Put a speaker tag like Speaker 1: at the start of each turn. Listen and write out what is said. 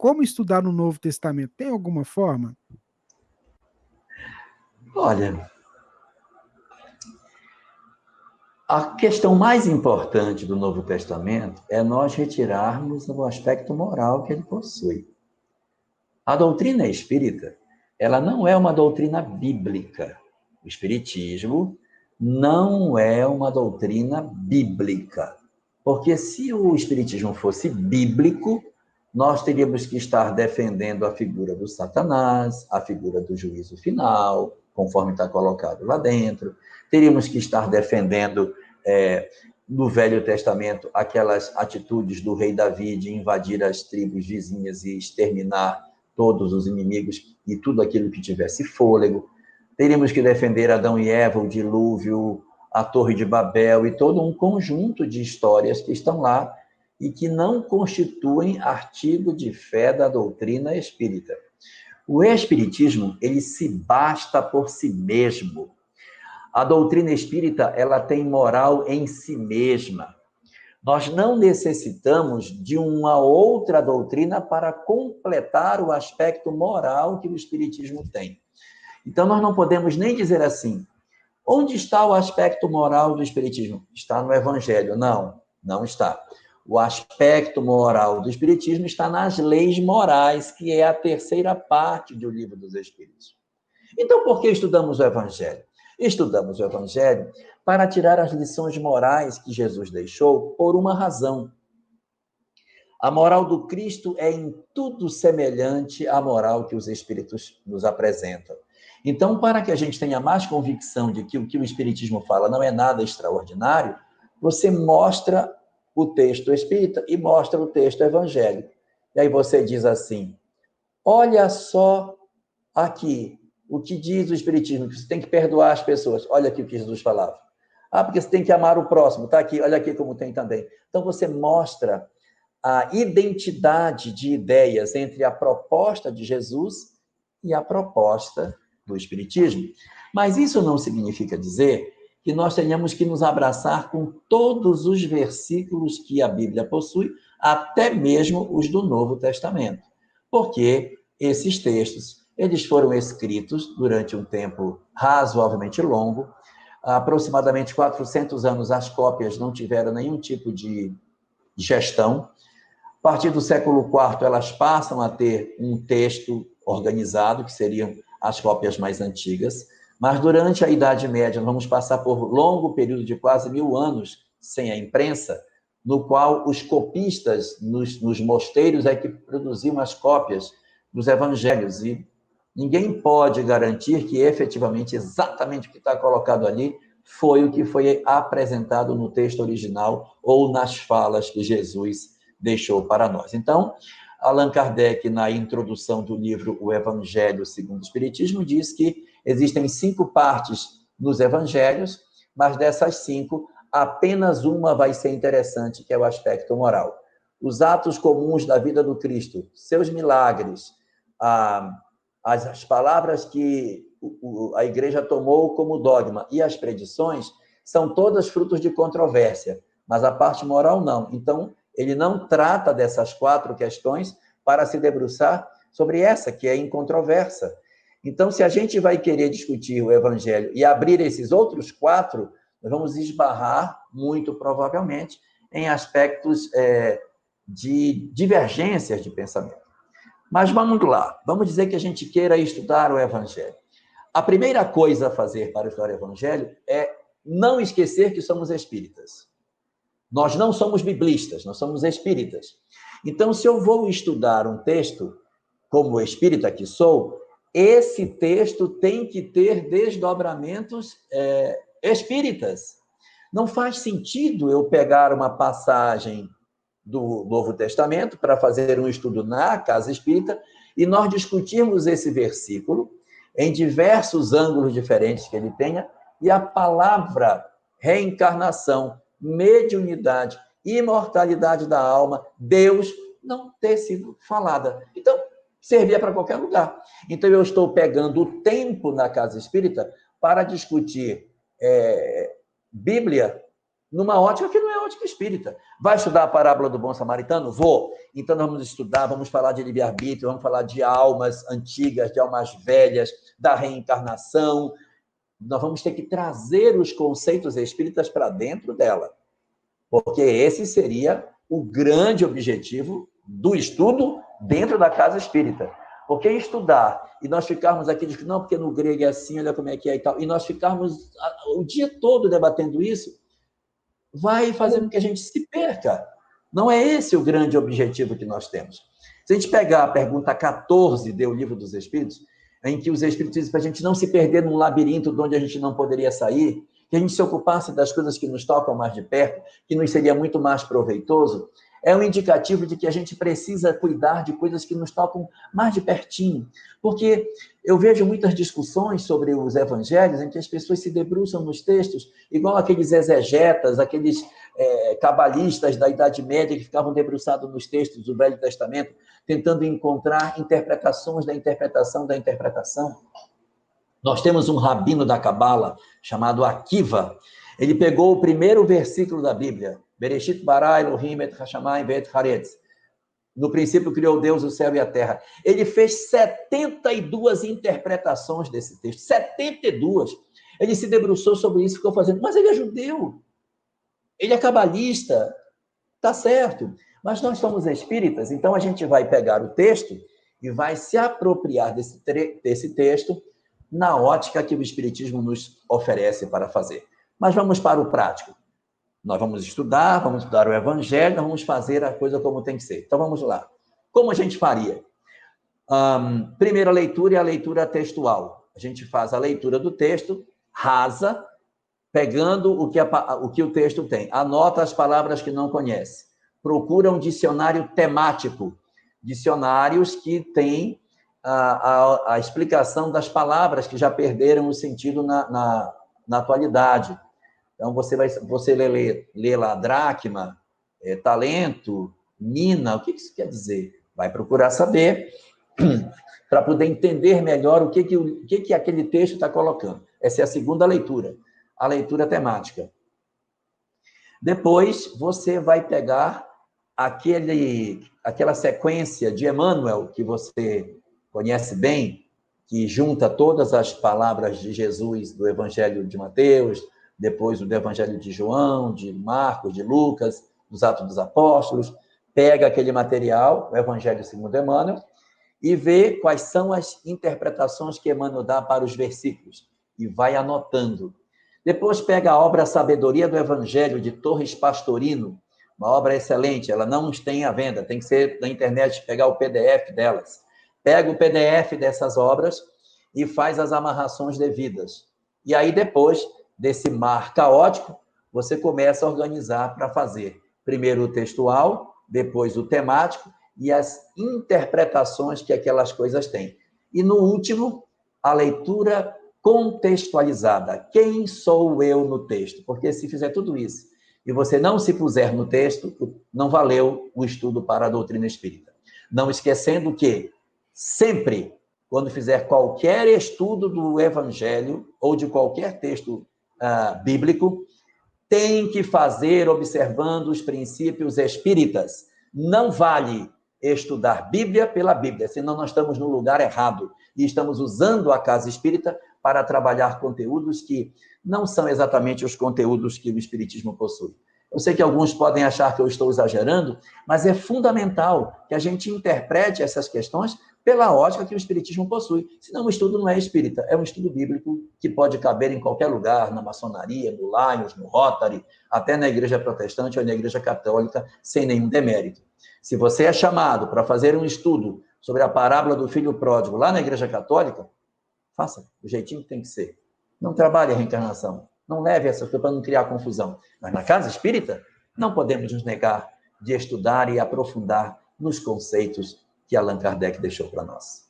Speaker 1: como estudar no Novo Testamento? Tem alguma forma?
Speaker 2: Olha, a questão mais importante do Novo Testamento é nós retirarmos o aspecto moral que ele possui. A doutrina espírita, ela não é uma doutrina bíblica. O espiritismo não é uma doutrina bíblica. Porque se o espiritismo fosse bíblico, nós teríamos que estar defendendo a figura do Satanás, a figura do juízo final, conforme está colocado lá dentro. Teríamos que estar defendendo, no Velho Testamento, aquelas atitudes do rei Davi de invadir as tribos vizinhas e exterminar todos os inimigos e tudo aquilo que tivesse fôlego. Teríamos que defender Adão e Eva, o dilúvio, a Torre de Babel e todo um conjunto de histórias que estão lá e que não constituem artigo de fé da doutrina espírita. O espiritismo, ele se basta por si mesmo. A doutrina espírita, ela tem moral em si mesma. Nós não necessitamos de uma outra doutrina para completar o aspecto moral que o espiritismo tem. Então, nós não podemos nem dizer assim, onde está o aspecto moral do espiritismo? Está no Evangelho. Não, não está. O aspecto moral do espiritismo está nas leis morais, que é a terceira parte do Livro dos Espíritos. Então, por que estudamos o Evangelho? Estudamos o Evangelho para tirar as lições morais que Jesus deixou por uma razão. A moral do Cristo é em tudo semelhante à moral que os Espíritos nos apresentam. Então, para que a gente tenha mais convicção de que o que o Espiritismo fala não é nada extraordinário, você mostra o texto espírita e mostra o texto evangélico. E aí você diz assim, olha só aqui, o que diz o Espiritismo, que você tem que perdoar as pessoas. Olha aqui o que Jesus falava. Ah, porque você tem que amar o próximo. Está aqui, olha aqui como tem também. Então, você mostra a identidade de ideias entre a proposta de Jesus e a proposta do Espiritismo. Mas isso não significa dizer que nós tenhamos que nos abraçar com todos os versículos que a Bíblia possui, até mesmo os do Novo Testamento. Porque esses textos, eles foram escritos durante um tempo razoavelmente longo, aproximadamente 400 anos as cópias não tiveram nenhum tipo de gestão. A partir do século IV, elas passam a ter um texto organizado, que seriam as cópias mais antigas, mas durante a Idade Média, nós vamos passar por longo período de quase 1000 anos sem a imprensa, no qual os copistas nos mosteiros é que produziam as cópias dos evangelhos, e ninguém pode garantir que efetivamente, exatamente o que está colocado ali, foi o que foi apresentado no texto original ou nas falas que Jesus deixou para nós. Então, Allan Kardec, na introdução do livro O Evangelho segundo o Espiritismo, diz que existem 5 partes nos evangelhos, mas dessas 5, apenas uma vai ser interessante, que é o aspecto moral. Os atos comuns da vida do Cristo, seus milagres, as palavras que a igreja tomou como dogma e as predições são todas frutos de controvérsia, mas a parte moral não. Então, ele não trata dessas 4 questões para se debruçar sobre essa, que é incontroversa. Então, se a gente vai querer discutir o evangelho e abrir esses outros 4, nós vamos esbarrar, muito provavelmente, em aspectos de divergências de pensamento. Mas vamos lá, vamos dizer que a gente queira estudar o evangelho. A primeira coisa a fazer para estudar o evangelho é não esquecer que somos espíritas. Nós não somos biblistas, nós somos espíritas. Então, se eu vou estudar um texto, como espírita que sou, esse texto tem que ter desdobramentos espíritas. Não faz sentido eu pegar uma passagem do Novo Testamento para fazer um estudo na casa espírita e nós discutirmos esse versículo em diversos ângulos diferentes que ele tenha, e a palavra reencarnação, mediunidade, imortalidade da alma, Deus, não ter sido falada. Então, servia para qualquer lugar. Então, eu estou pegando o tempo na casa espírita para discutir Bíblia numa ótica que não é ótica espírita. Vai estudar a parábola do bom samaritano? Vou. Então, nós vamos estudar, vamos falar de livre-arbítrio, vamos falar de almas antigas, de almas velhas, da reencarnação. Nós vamos ter que trazer os conceitos espíritas para dentro dela, porque esse seria o grande objetivo do estudo dentro da casa espírita. Porque estudar e nós ficarmos aqui dizendo, não, porque no grego é assim, olha como é que é e tal, e nós ficarmos o dia todo debatendo isso, vai fazer com que a gente se perca. Não é esse o grande objetivo que nós temos. Se a gente pegar a pergunta 14 do Livro dos Espíritos, em que os Espíritos dizem para a gente não se perder num labirinto de onde a gente não poderia sair, que a gente se ocupasse das coisas que nos tocam mais de perto, que nos seria muito mais proveitoso, é um indicativo de que a gente precisa cuidar de coisas que nos tocam mais de pertinho. Porque eu vejo muitas discussões sobre os evangelhos em que as pessoas se debruçam nos textos, igual aqueles exegetas, aqueles cabalistas da Idade Média que ficavam debruçados nos textos do Velho Testamento, tentando encontrar interpretações da interpretação da interpretação. Nós temos um rabino da Cabala chamado Akiva. Ele pegou o primeiro versículo da Bíblia, Bereshit bara Elohim et hashamayim ve'et haaretz. No princípio criou Deus o céu e a terra. Ele fez 72 interpretações desse texto, 72. Ele se debruçou sobre isso e ficou fazendo, mas ele é judeu, ele é cabalista, tá certo. Mas nós somos espíritas, então a gente vai pegar o texto e vai se apropriar desse texto na ótica que o Espiritismo nos oferece para fazer. Mas vamos para o prático. Nós vamos estudar o Evangelho, vamos fazer a coisa como tem que ser. Então, vamos lá. Como a gente faria? Primeira leitura é a leitura textual. A gente faz a leitura do texto, rasa, pegando o que o texto tem. Anota as palavras que não conhece. Procura um dicionário temático. Dicionários que têm a explicação das palavras que já perderam o sentido na atualidade. Então, você lê lá dracma, talento, mina, o que isso quer dizer? Vai procurar saber para poder entender melhor o que aquele texto está colocando. Essa é a segunda leitura, a leitura temática. Depois, você vai pegar aquela sequência de Emmanuel, que você conhece bem, que junta todas as palavras de Jesus do Evangelho de Mateus, depois do Evangelho de João, de Marcos, de Lucas, dos Atos dos Apóstolos, pega aquele material, o Evangelho segundo Emmanuel, e vê quais são as interpretações que Emmanuel dá para os versículos, e vai anotando. Depois pega a obra Sabedoria do Evangelho, de Torres Pastorino, uma obra excelente, ela não tem à venda, tem que ser na internet, pegar o PDF delas. Pega o PDF dessas obras e faz as amarrações devidas. E aí, depois desse mar caótico, você começa a organizar para fazer primeiro o textual, depois o temático e as interpretações que aquelas coisas têm. E, no último, a leitura contextualizada. Quem sou eu no texto? Porque se fizer tudo isso e você não se puser no texto, não valeu o estudo para a doutrina espírita. Não esquecendo que, sempre, quando fizer qualquer estudo do Evangelho ou de qualquer texto bíblico, tem que fazer observando os princípios espíritas. Não vale estudar Bíblia pela Bíblia, senão nós estamos no lugar errado e estamos usando a casa espírita para trabalhar conteúdos que não são exatamente os conteúdos que o Espiritismo possui. Eu sei que alguns podem achar que eu estou exagerando, mas é fundamental que a gente interprete essas questões pela ótica que o Espiritismo possui. Senão o estudo não é espírita, é um estudo bíblico que pode caber em qualquer lugar, na maçonaria, no Lions, no Rotary, até na igreja protestante ou na igreja católica, sem nenhum demérito. Se você é chamado para fazer um estudo sobre a parábola do filho pródigo lá na igreja católica, faça do jeitinho que tem que ser. Não trabalhe a reencarnação. Não leve essas coisas para não criar confusão. Mas na casa espírita, não podemos nos negar de estudar e aprofundar nos conceitos que Allan Kardec deixou para nós.